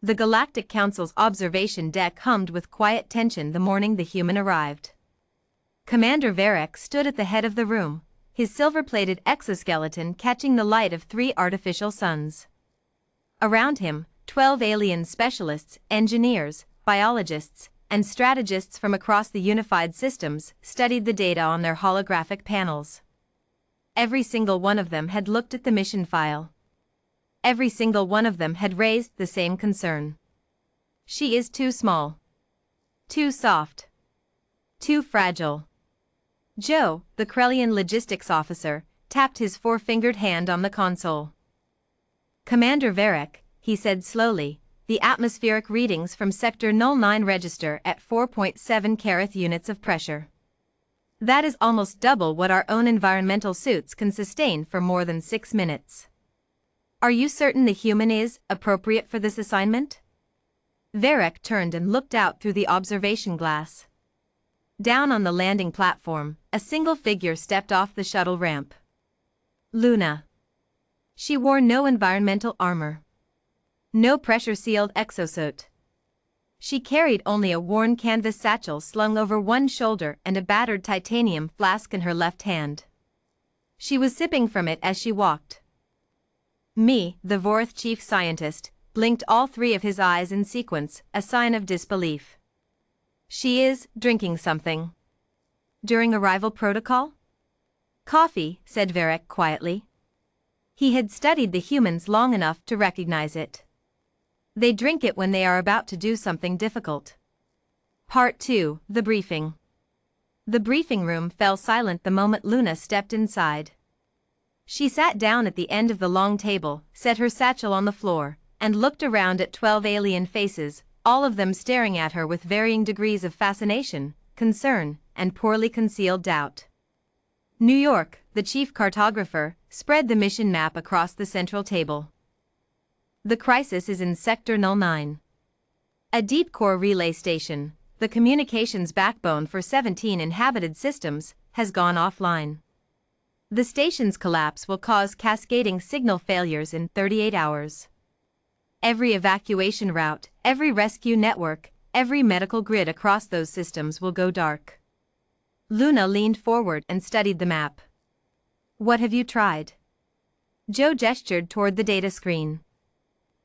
The Galactic Council's observation deck hummed with quiet tension the morning the human arrived. Commander Varek stood at the head of the room, his silver-plated exoskeleton catching the light of 3 artificial suns. Around him, 12 alien specialists, engineers, biologists, and strategists from across the unified systems studied the data on their holographic panels. Every single one of them had looked at the mission file. Every single one of them had raised the same concern. She is too small. Too soft. Too fragile. Joe, the Krellian logistics officer, tapped his 4-fingered hand on the console. Commander Varek, he said slowly, the atmospheric readings from Sector 09 register at 4.7 Carath units of pressure. That is almost double what our own environmental suits can sustain for more than 6 minutes. Are you certain the human is appropriate for this assignment? Varek turned and looked out through the observation glass. Down on the landing platform, a single figure stepped off the shuttle ramp. Luna. She wore no environmental armor. No pressure-sealed exosuit. She carried only a worn canvas satchel slung over one shoulder and a battered titanium flask in her left hand. She was sipping from it as she walked. Me, the Vorith chief scientist, blinked all 3 of his eyes in sequence, a sign of disbelief. She is drinking something. During arrival protocol? Coffee, said Varek quietly. He had studied the humans long enough to recognize it. They drink it when they are about to do something difficult. Part 2, The Briefing. The briefing room fell silent the moment Luna stepped inside. She sat down at the end of the long table, set her satchel on the floor, and looked around at 12 alien faces, all of them staring at her with varying degrees of fascination, concern, and poorly concealed doubt. New York, the chief cartographer, spread the mission map across the central table. The crisis is in Sector 09. A deep-core relay station, the communications backbone for 17 inhabited systems, has gone offline. The station's collapse will cause cascading signal failures in 38 hours. Every evacuation route, every rescue network, every medical grid across those systems will go dark. Luna leaned forward and studied the map. What have you tried? Joe gestured toward the data screen.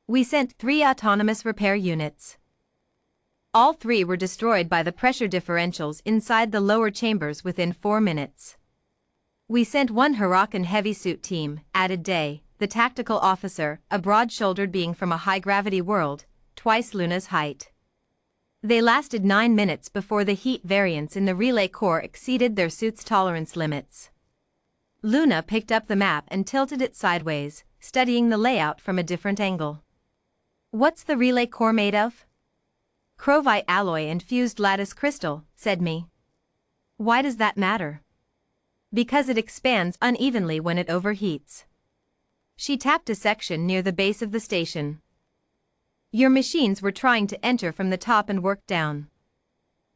We sent 3 autonomous repair units. All 3 were destroyed by the pressure differentials inside the lower chambers within 4 minutes. We sent 1 Huracan heavy suit team, added Day, the tactical officer, a broad-shouldered being from a high-gravity world, twice Luna's height. They lasted 9 minutes before the heat variance in the relay core exceeded their suit's tolerance limits. Luna picked up the map and tilted it sideways, studying the layout from a different angle. What's the relay core made of? Chromite alloy and fused lattice crystal, said Me. Why does that matter? Because it expands unevenly when it overheats. She tapped a section near the base of the station. Your machines were trying to enter from the top and work down.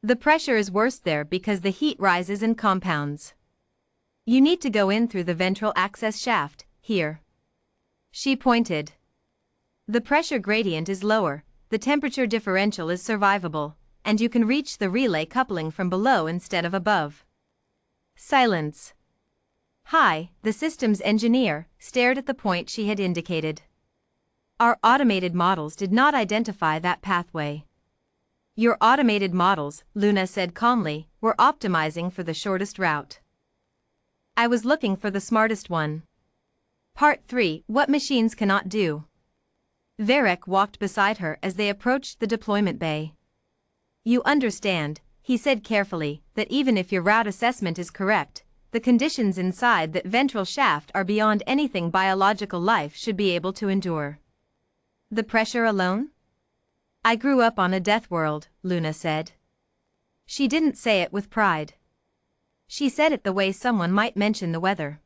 The pressure is worse there because the heat rises and compounds. You need to go in through the ventral access shaft, here. She pointed. The pressure gradient is lower, the temperature differential is survivable, and you can reach the relay coupling from below instead of above. Silence. Hi, the systems engineer stared at the point she had indicated. Our automated models did not identify that pathway. Your automated models, Luna said calmly, were optimizing for the shortest route. I was looking for the smartest one. Part 3, What Machines Cannot Do. Varek walked beside her as they approached the deployment bay. You understand, he said carefully, that even if your route assessment is correct, the conditions inside that ventral shaft are beyond anything biological life should be able to endure. The pressure alone? I grew up on a death world, Luna said. She didn't say it with pride. She said it the way someone might mention the weather.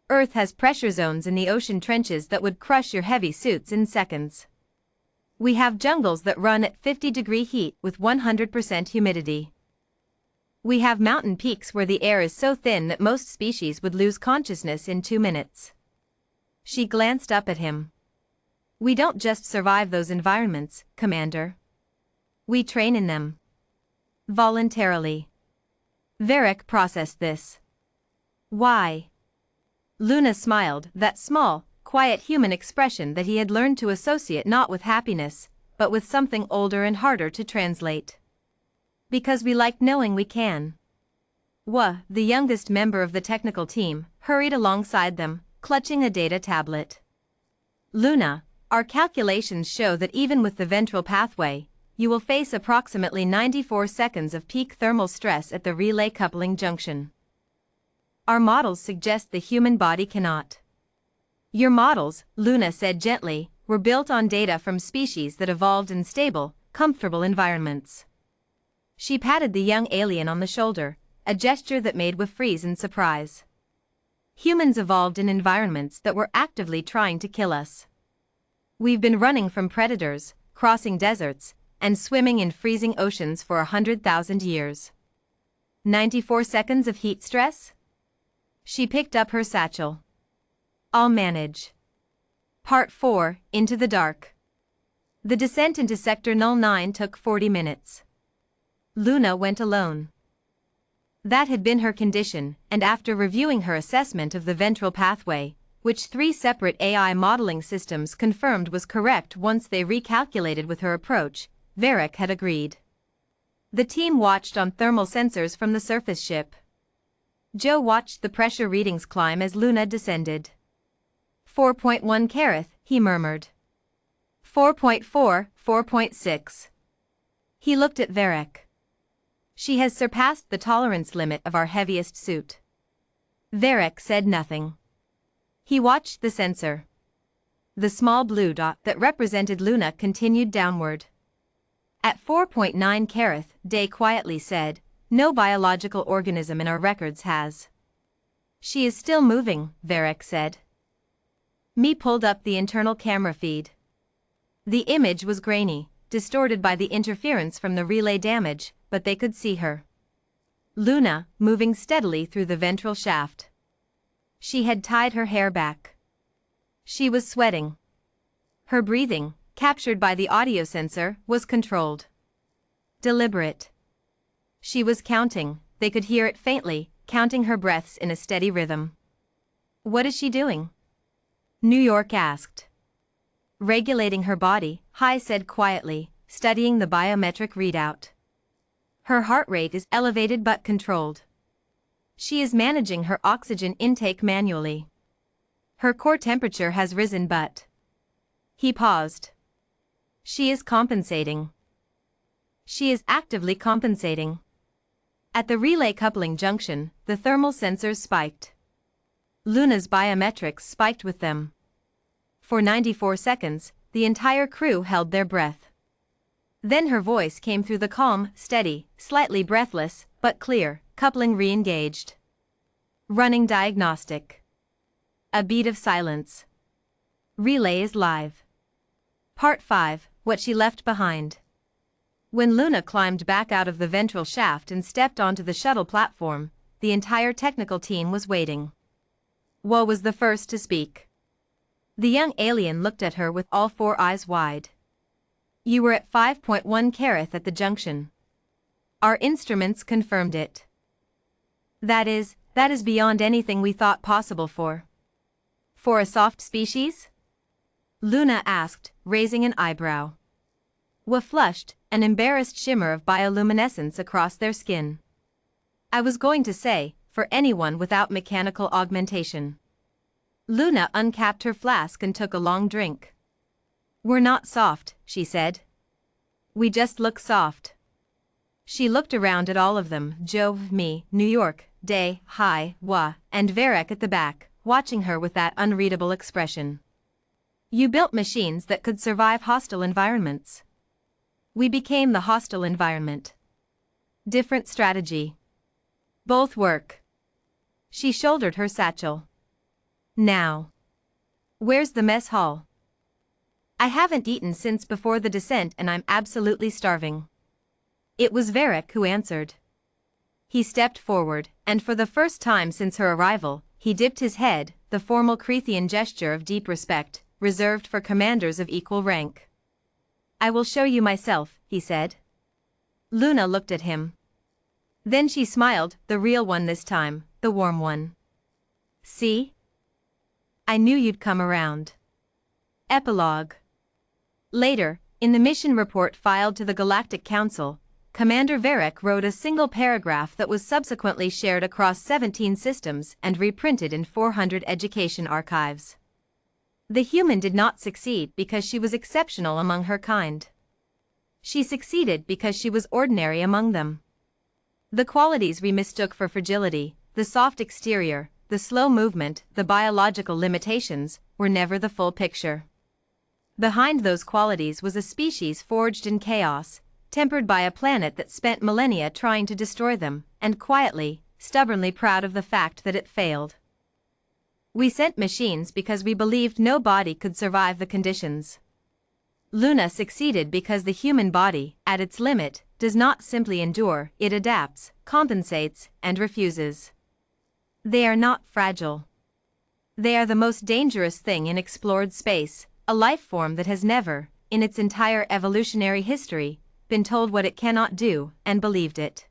Earth has pressure zones in the ocean trenches that would crush your heavy suits in seconds. We have jungles that run at 50-degree heat with 100% humidity. We have mountain peaks where the air is so thin that most species would lose consciousness in 2 minutes. She glanced up at him. We don't just survive those environments, Commander. We train in them. Voluntarily. Varric processed this. Why? Luna smiled, that small, quiet human expression that he had learned to associate not with happiness, but with something older and harder to translate. Because we like knowing we can. Wah, the youngest member of the technical team, hurried alongside them, clutching a data tablet. Luna, our calculations show that even with the ventral pathway, you will face approximately 94 seconds of peak thermal stress at the relay coupling junction. Our models suggest the human body cannot. Your models, Luna said gently, were built on data from species that evolved in stable, comfortable environments. She patted the young alien on the shoulder, a gesture that made Wa freeze in surprise. Humans evolved in environments that were actively trying to kill us. We've been running from predators, crossing deserts, and swimming in freezing oceans for 100,000 years. 94 seconds of heat stress? She picked up her satchel. I'll manage. Part 4, Into the Dark. The descent into Sector 09 took 40 minutes. Luna went alone. That had been her condition, and after reviewing her assessment of the ventral pathway, which 3 separate AI modeling systems confirmed was correct once they recalculated with her approach, Varric had agreed. The team watched on thermal sensors from the surface ship. Joe watched the pressure readings climb as Luna descended. 4.1 Kareth, he murmured. 4.4, 4.6. He looked at Varric. She has surpassed the tolerance limit of our heaviest suit. Varric said nothing. He watched the sensor. The small blue dot that represented Luna continued downward. At 4.9 Kareth, Day quietly said, no biological organism in our records has. She is still moving, Varric said. Me pulled up the internal camera feed. The image was grainy, distorted by the interference from the relay damage, but they could see her. Luna, moving steadily through the ventral shaft. She had tied her hair back. She was sweating. Her breathing, captured by the audio sensor, was controlled. Deliberate. She was counting, they could hear it faintly, counting her breaths in a steady rhythm. What is she doing? New York asked. Regulating her body, Hai said quietly, studying the biometric readout. Her heart rate is elevated but controlled. She is managing her oxygen intake manually. Her core temperature has risen but... He paused. She is compensating. She is actively compensating. At the relay coupling junction, the thermal sensors spiked. Luna's biometrics spiked with them. For 94 seconds, the entire crew held their breath. Then her voice came through the calm, steady, slightly breathless, but clear, coupling re-engaged. Running diagnostic. A beat of silence. Relay is live. Part 5, What She Left Behind. When Luna climbed back out of the ventral shaft and stepped onto the shuttle platform, the entire technical team was waiting. Wa was the first to speak. The young alien looked at her with all 4 eyes wide. You were at 5.1 Kareth at the junction. Our instruments confirmed it. That is beyond anything we thought possible for. For a soft species? Luna asked, raising an eyebrow. Wa flushed, an embarrassed shimmer of bioluminescence across their skin. I was going to say, for anyone without mechanical augmentation. Luna uncapped her flask and took a long drink. We're not soft, she said. We just look soft. She looked around at all of them, Joe, me, New York, Day, Hai, Wa, and Varric at the back, watching her with that unreadable expression. You built machines that could survive hostile environments. We became the hostile environment. Different strategy. Both work. She shouldered her satchel. Now. Where's the mess hall? I haven't eaten since before the descent and I'm absolutely starving. It was Varric who answered. He stepped forward, and for the first time since her arrival, he dipped his head, the formal Crethean gesture of deep respect, reserved for commanders of equal rank. "I will show you myself," he said. Luna looked at him. Then she smiled, the real one this time, the warm one. "See? I knew you'd come around." Epilogue. Later, in the mission report filed to the Galactic Council, Commander Varric wrote a single paragraph that was subsequently shared across 17 systems and reprinted in 400 education archives. The human did not succeed because she was exceptional among her kind. She succeeded because she was ordinary among them. The qualities we mistook for fragility, the soft exterior, the slow movement, the biological limitations, were never the full picture. Behind those qualities was a species forged in chaos, tempered by a planet that spent millennia trying to destroy them, and quietly, stubbornly proud of the fact that it failed. We sent machines because we believed no body could survive the conditions. Luna succeeded because the human body, at its limit, does not simply endure, it adapts, compensates, and refuses. They are not fragile. They are the most dangerous thing in explored space, a life form that has never, in its entire evolutionary history, been told what it cannot do, and believed it.